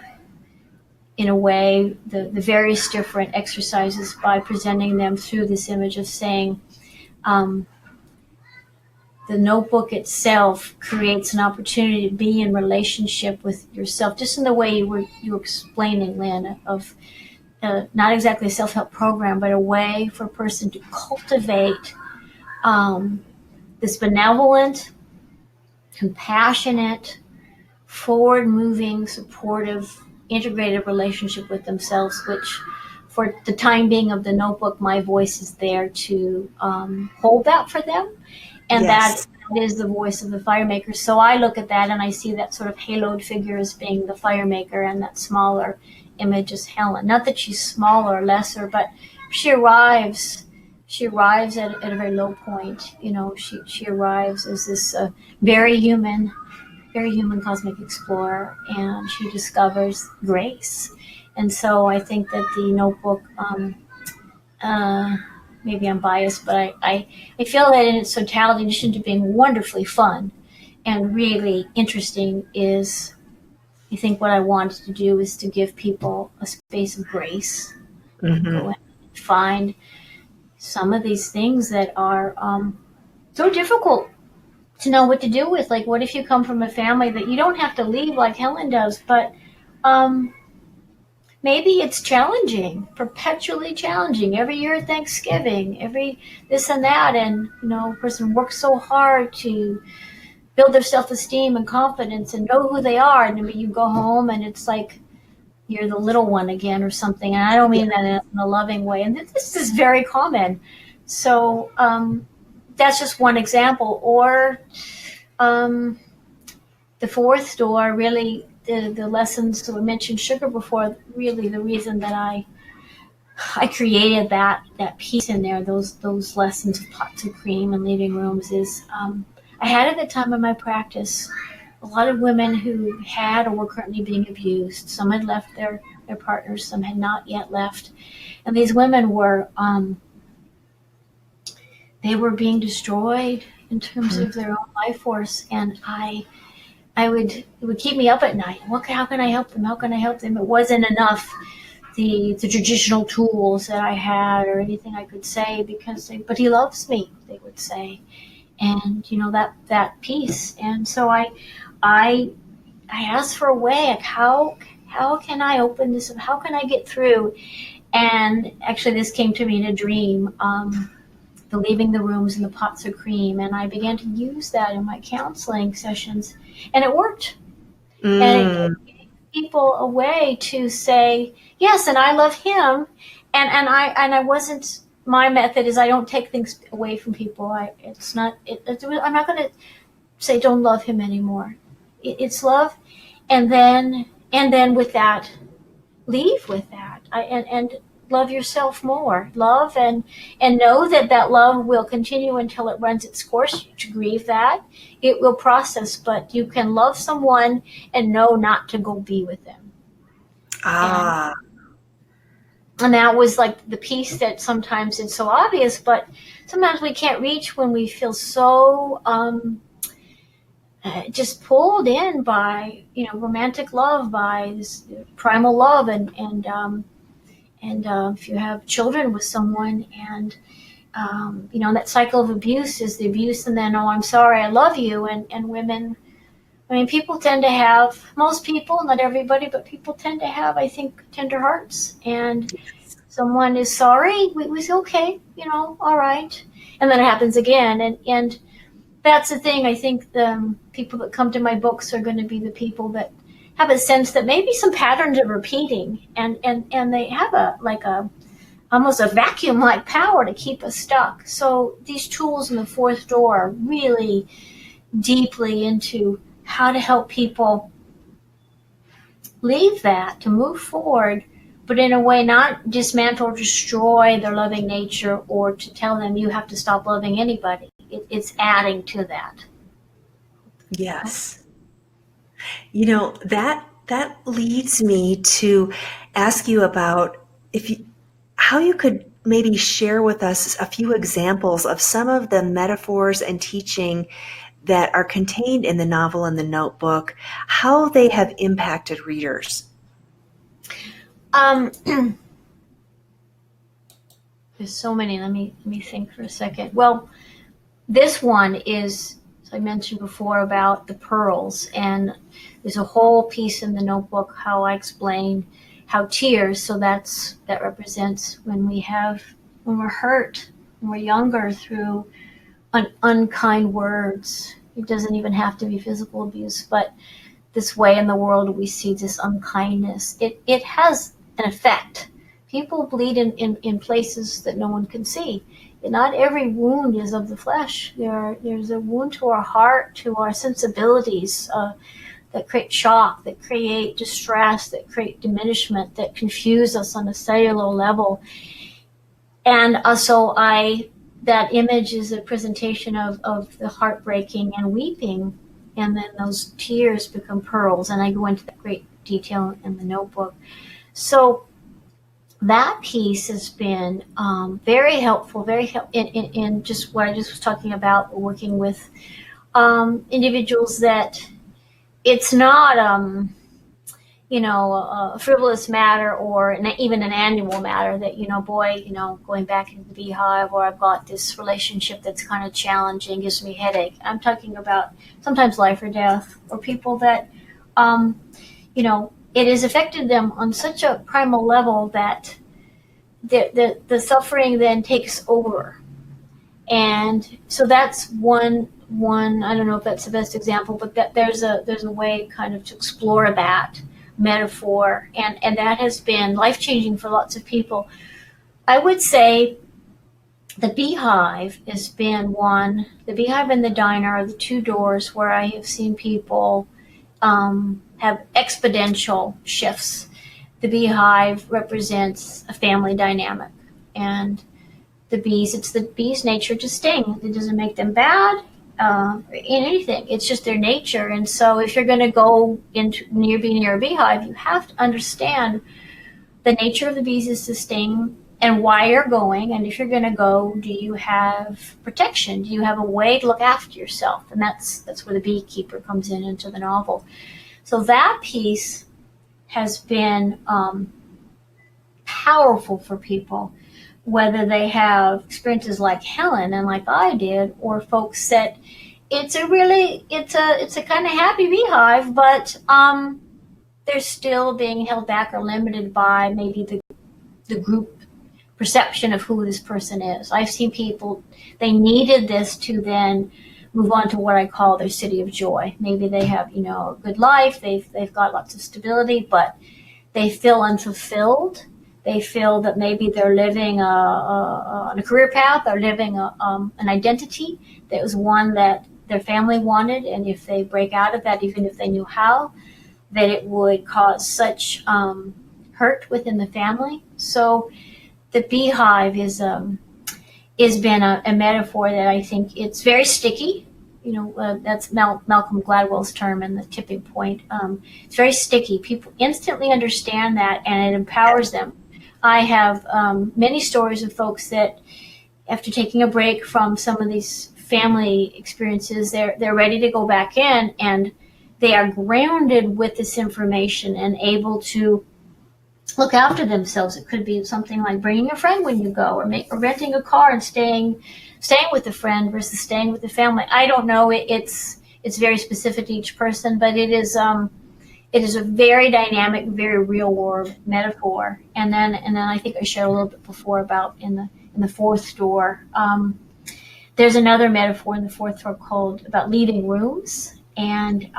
in a way the various different exercises by presenting them through this image of saying, um, the notebook itself creates an opportunity to be in relationship with yourself, just in the way you were explaining, Lynn, of not exactly a self-help program, but a way for a person to cultivate um, this benevolent, compassionate, forward moving, supportive, integrated relationship with themselves, which for the time being of the notebook, my voice is there to hold that for them. And that Yes. is the voice of the Firemaker. So I look at that and I see that sort of haloed figure as being the Firemaker, and that smaller image is Helen. Not that she's smaller or lesser, but she arrives. She arrives at a very low point. She arrives as this very human cosmic explorer, and she discovers grace. And so I think that the notebook, uh, maybe I'm biased, but I feel that in its totality, in addition to being wonderfully fun and really interesting, is, I think what I wanted to do is to give people a space of grace. They can go Mm-hmm. in and find some of these things that are so difficult to know what to do with. Like, what if you come from a family that you don't have to leave like Helen does, but um, maybe it's challenging, perpetually challenging. Every year at Thanksgiving, every this and that, and a person works so hard to build their self-esteem and confidence and know who they are, and I mean, you go home and it's like you're the little one again or something. And I don't Yeah. mean that in a loving way. And this is very common. So that's just one example. Or um, the fourth door, really, the lessons that we mentioned sugar before, really the reason that I created that piece in there, those lessons of pots of cream and living rooms, is I had at the time of my practice a lot of women who had or were currently being abused. Some had left their partners, some had not yet left, and these women were they were being destroyed in terms of their own life force, and I would it would keep me up at night. How can I help them? How can I help them? It wasn't enough the traditional tools that I had or anything I could say, but he loves me, they would say, and that piece. And so I asked for a way, like how can I open this up? How can I get through? And actually, this came to me in a dream. The leaving the rooms and the pots of cream, and I began to use that in my counseling sessions, and it worked. And it Mm. gave people a way to say yes, and I love him, and I wasn't. My method is I don't take things away from people. I'm not going to say don't love him anymore. It's love, and then with that, leave with that. And love yourself more. Love and know that love will continue until it runs its course. To grieve that, it will process, but you can love someone and know not to go be with them. And Ah, and that was like the piece that sometimes it's so obvious, but sometimes we can't reach when we feel so just pulled in by romantic love, by this primal love, and if you have children with someone, and that cycle of abuse is the abuse, and then, oh, I'm sorry, I love you. And women, I mean, people tend to have, most people, not everybody, but people tend to have, I think, tender hearts. And someone is sorry, we say, okay, all right. And then it happens again. And that's the thing. I think the people that come to my books are going to be the people that have a sense that maybe some patterns are repeating, and they have a almost a vacuum like power to keep us stuck. So these tools in the fourth door are really deeply into how to help people leave that, to move forward, but in a way not dismantle or destroy their loving nature, or to tell them you have to stop loving anybody. It's adding to that. yes. That leads me to ask you about if you, how you could maybe share with us a few examples of some of the metaphors and teaching that are contained in the novel and the notebook, how they have impacted readers. Um, there's so many. Let me think for a second. Well, this one is, as I mentioned before, about the pearls, and there's a whole piece in the notebook how I explain how tears. So that represents when we're hurt, when we're younger, through unkind words. It doesn't even have to be physical abuse, but this way in the world we see this unkindness. It has an effect. People bleed in places that no one can see. And not every wound is of the flesh. There's a wound to our heart, to our sensibilities, that create shock, that create distress, that create diminishment, that confuse us on a cellular level. And that image is a presentation of the heartbreaking and weeping, and then those tears become pearls. And I go into that great detail in the notebook. So that piece has been very helpful, in just what I just was talking about, working with individuals that it's not a frivolous matter, or even an annual matter that, boy, going back into the beehive, or I've got this relationship that's kind of challenging, gives me a headache. I'm talking about sometimes life or death, or people that, it has affected them on such a primal level that the suffering then takes over. And so that's one. I don't know if that's the best example, but that there's a way kind of to explore that. metaphor, and that has been life changing for lots of people. I would say the beehive has been one. The beehive and the diner are the two doors where I have seen people have exponential shifts. The beehive represents a family dynamic, and the bees, it's the bees' nature to sting. It doesn't make them bad in anything. It's just their nature. And so, if you're going to go into near a beehive, you have to understand the nature of the bees is to sting and why you're going. And if you're going to go, do you have protection? Do you have a way to look after yourself? And that's where the beekeeper comes in into the novel. So that piece has been powerful for people, whether they have experiences like Helen and like I did, or folks that it's a kind of happy beehive, but they're still being held back or limited by maybe the group perception of who this person is. I've seen people, they needed this to then move on to what I call their city of joy. Maybe they have, a good life, they've got lots of stability, but they feel unfulfilled. They feel that maybe they're living on a career path or living an identity that was one that their family wanted, and if they break out of that, even if they knew how, that it would cause such hurt within the family. So the beehive is has been a metaphor that I think it's very sticky. That's Malcolm Gladwell's term in the tipping point. It's very sticky. People instantly understand that, and it empowers them. I have many stories of folks that, after taking a break from some of these family experiences, they're ready to go back in, and they are grounded with this information and able to look after themselves. It could be something like bringing a friend when you go, or renting a car and staying with a friend versus staying with the family. I don't know. It's very specific to each person, but it is a very dynamic, very real world metaphor. And then I think I shared a little bit before about in the fourth door. There's another metaphor in the fourth door called about leaving rooms, and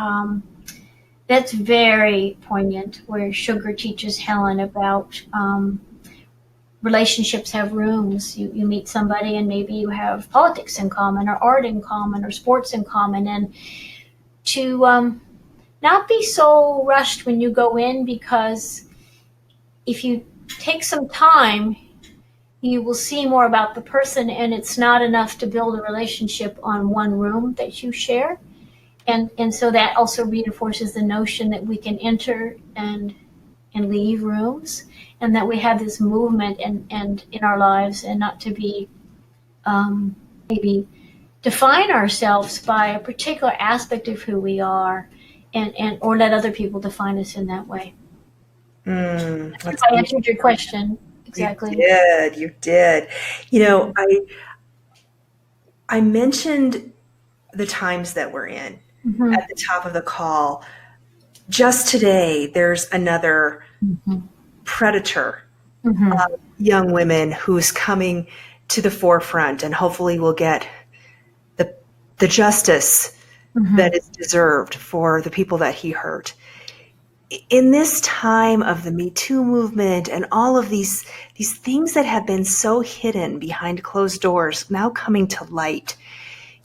that's very poignant, where Sugar teaches Helen about relationships have rooms. You meet somebody and maybe you have politics in common, or art in common, or sports in common, and to not be so rushed when you go in, because if you take some time, you will see more about the person, and it's not enough to build a relationship on one room that you share. And so that also reinforces the notion that we can enter and leave rooms, and that we have this movement and in our lives, and not to be maybe define ourselves by a particular aspect of who we are, and or let other people define us in that way. That's I answered your question exactly. You did. I mentioned the times that we're in Mm-hmm. at the top of the call. Just today, there's another Mm-hmm. predator Mm-hmm. of young women who's coming to the forefront, and hopefully will get the justice Mm-hmm. that is deserved for the people that he hurt. In this time of the Me Too movement and all of these things that have been so hidden behind closed doors now coming to light,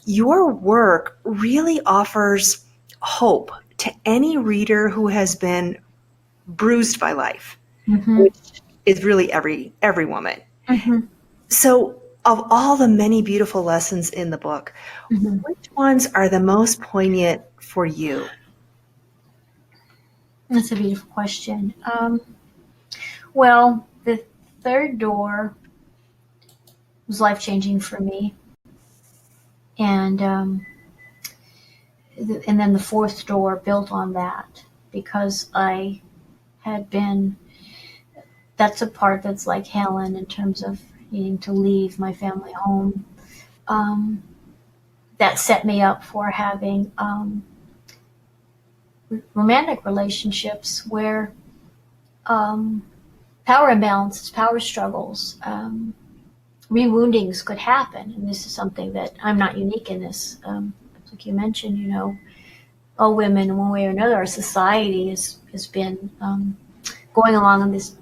your work really offers hope to any reader who has been bruised by life, Mm-hmm. which is really every woman. Mm-hmm. So, of all the many beautiful lessons in the book, Mm-hmm. which ones are the most poignant for you? That's a beautiful question. Well, the third door was life changing for me, and and then the fourth door built on that, because I had been. That's a part that's like Helen in terms of needing to leave my family home. Um, that set me up for having romantic relationships where um, power imbalances, power struggles, rewoundings could happen. And this is something that I'm not unique in this. Like you mentioned, all women in one way or another. Our society has been going along on this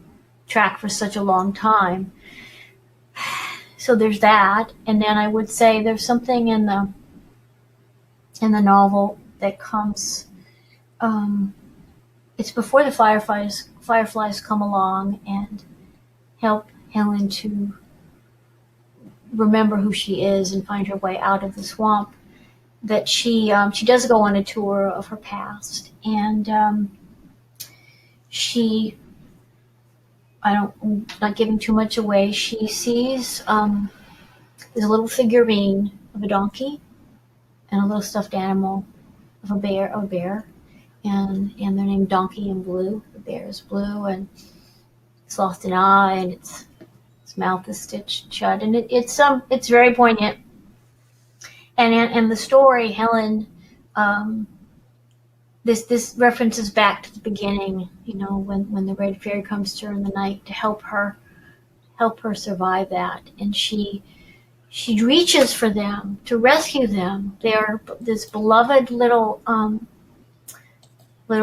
track for such a long time. So there's that, and then I would say there's something in the novel that comes. Um, it's before the fireflies come along and help Helen to remember who she is and find her way out of the swamp. That she does go on a tour of her past, and she I don't not giving too much away. She sees there's a little figurine of a donkey and a little stuffed animal of a bear, and they're named Donkey and Blue. The bear is blue and it's lost an eye, and its mouth is stitched shut, and it's very poignant. And the story, Helen, um, this references back to the beginning, when the red fairy comes to her in the night to help her survive that, and she reaches for them to rescue them. They're this beloved little they're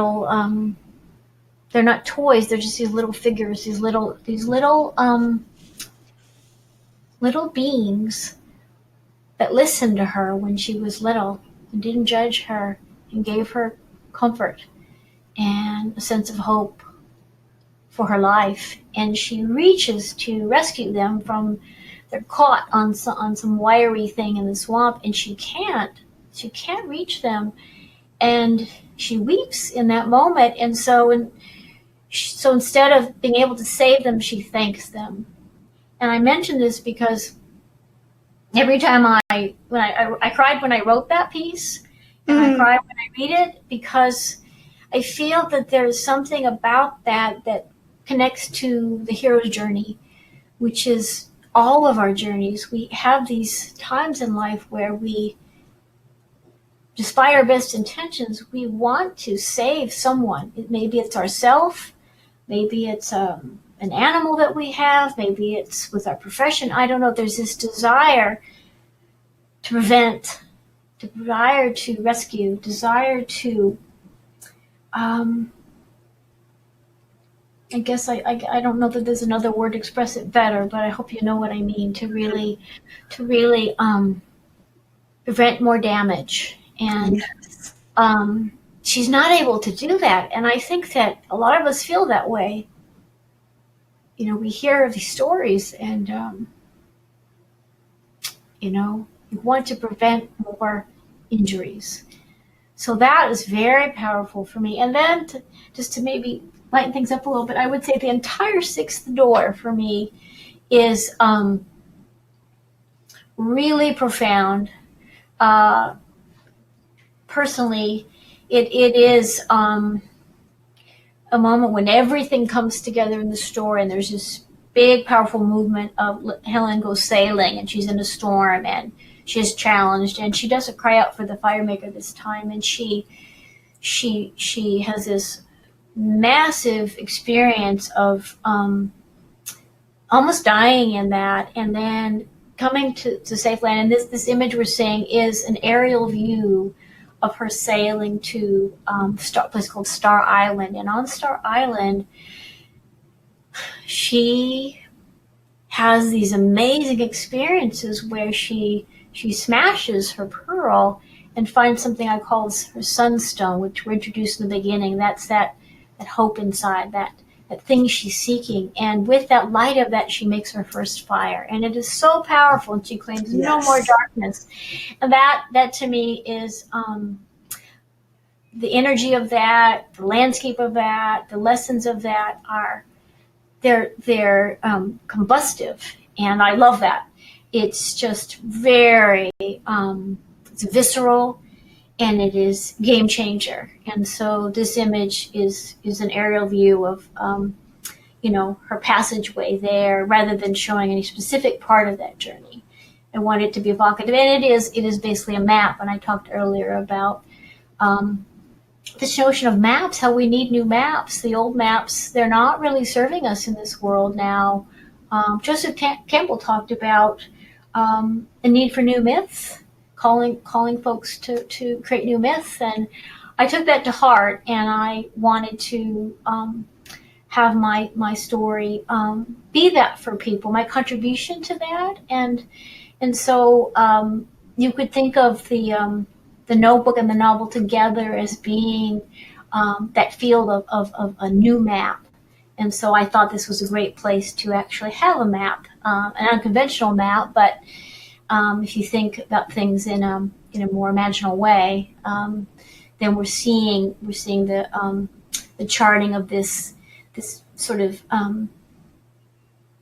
not toys, they're just these little figures, these little beings that listened to her when she was little and didn't judge her and gave her comfort and a sense of hope for her life. And she reaches to rescue them from, they're caught on some wiry thing in the swamp, and she can't reach them, and she weeps in that moment. And so instead of being able to save them, she thanks them. And I mention this because every time I cried when I wrote that piece, and I Mm, cry when I read it, because I feel that there's something about that connects to the hero's journey, which is all of our journeys. We have these times in life where we, despite our best intentions, we want to save someone. Maybe it's ourself, maybe it's an animal that we have, maybe it's with our profession. I don't know. There's this desire to prevent, desire to rescue, desire to um, I guess I don't know that there's another word to express it better, but I hope you know what I mean. To really prevent more damage, and yes. she's not able to do that. And I think that a lot of us feel that way. We hear these stories, and you want to prevent more injuries. So that is very powerful for me. And then just to maybe lighten things up a little bit, I would say the entire sixth door for me is really profound. Uh, Personally, it is a moment when everything comes together in the story, and there's this big, powerful movement of Helen goes sailing, and she's in a storm, and she's challenged, and she doesn't cry out for the Firemaker this time, and she has this massive experience of almost dying in that, and then coming to safe land. And this image we're seeing is an aerial view of her sailing to a place called Star Island. And on Star Island, she has these amazing experiences where she smashes her pearl and finds something I call her sunstone, which we're introduced in the beginning. That's that hope inside, that thing she's seeking. And with that light of that, she makes her first fire. And it is so powerful, and she claims no more Yes. darkness. And that to me is the energy of that, the landscape of that, the lessons of that are they're combustive, and I love that. It's just very it's visceral, and it is game changer. And so this image is an aerial view of her passageway there, rather than showing any specific part of that journey. I want it to be evocative, and it is basically a map. And I talked earlier about um, this notion of maps, how we need new maps. The old maps, they're not really serving us in this world now. Joseph Campbell talked about the need for new myths, calling folks to create new myths. And I took that to heart, and I wanted to have my story be that for people, my contribution to that, and so you could think of the notebook and the novel together as being that field of a new map. And so I thought this was a great place to actually have a map, an unconventional map, but if you think about things in a more imaginal way, then we're seeing the charting of this sort of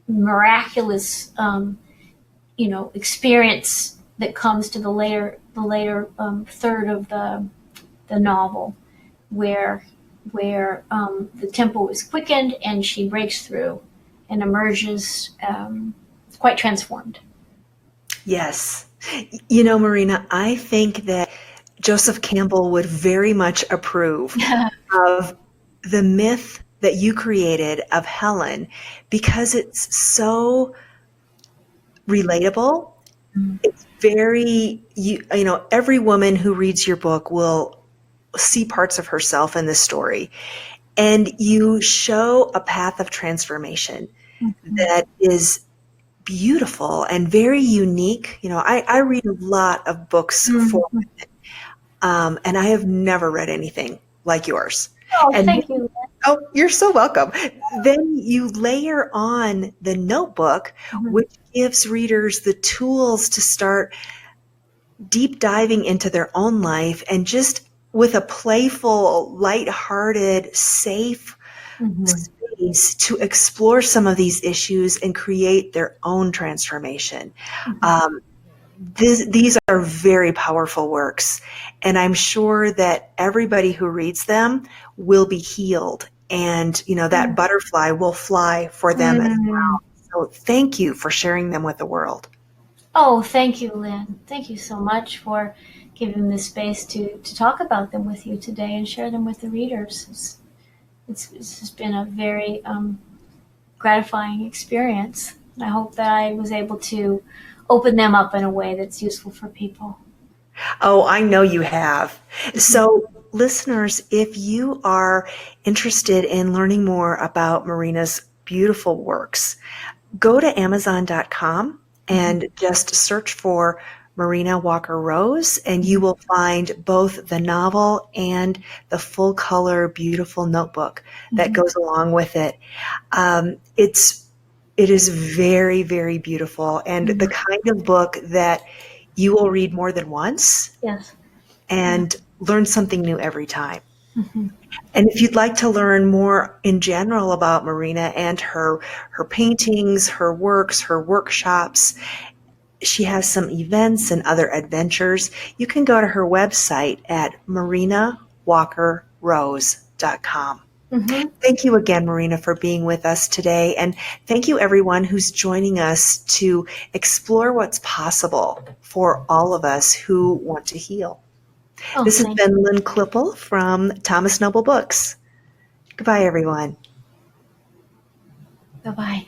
miraculous experience that comes to the later third of the novel, where the tempo is quickened and she breaks through and emerges quite transformed. Yes. Marina, I think that Joseph Campbell would very much approve of the myth that you created of Helen because it's so relatable. It's very, every woman who reads your book will see parts of herself in this story. And you show a path of transformation Mhm. that is beautiful and very unique. I read a lot of books for Mhm. and I have never read anything like yours. Oh, And thank you. oh, you're so welcome. Then you layer on the notebook, Mhm. which gives readers the tools to start deep diving into their own life and just with a playful, lighthearted, safe Mhm. space to explore some of these issues and create their own transformation. Mhm. Um, these are very powerful works, and I'm sure that everybody who reads them will be healed, and that butterfly will fly for them as Mhm. well. So thank you for sharing them with the world. Oh, thank you, Lynn. Thank you so much for giving me the space to talk about them with you today and share them with the readers. It's just been a very gratifying experience. And I hope that I was able to open them up in a way that's useful for people. Oh, I know you have. Mhm. So, listeners, if you are interested in learning more about Marina's beautiful works, go to Amazon.com Mhm. and just search for Marina Walker Rose, and you Mhm. will find both the novel and the full color, beautiful notebook that Mhm. goes along with it. It is very, very beautiful, and the Mhm. kind of book that you will read more than once Yes. Yeah. and learn something new every time. Mhm. And if you'd like to learn more in general about Marina and her paintings, her works, her workshops, she has some events and other adventures. You can go to her website at marinawalkerrose.com. Mhm. Thank you again, Marina, for being with us today. And thank you, everyone who's joining us to explore what's possible for all of us who want to heal. Oh, This has thank been Lynn Klippel from Thomas Noble Books. Goodbye, everyone. you. Bye bye.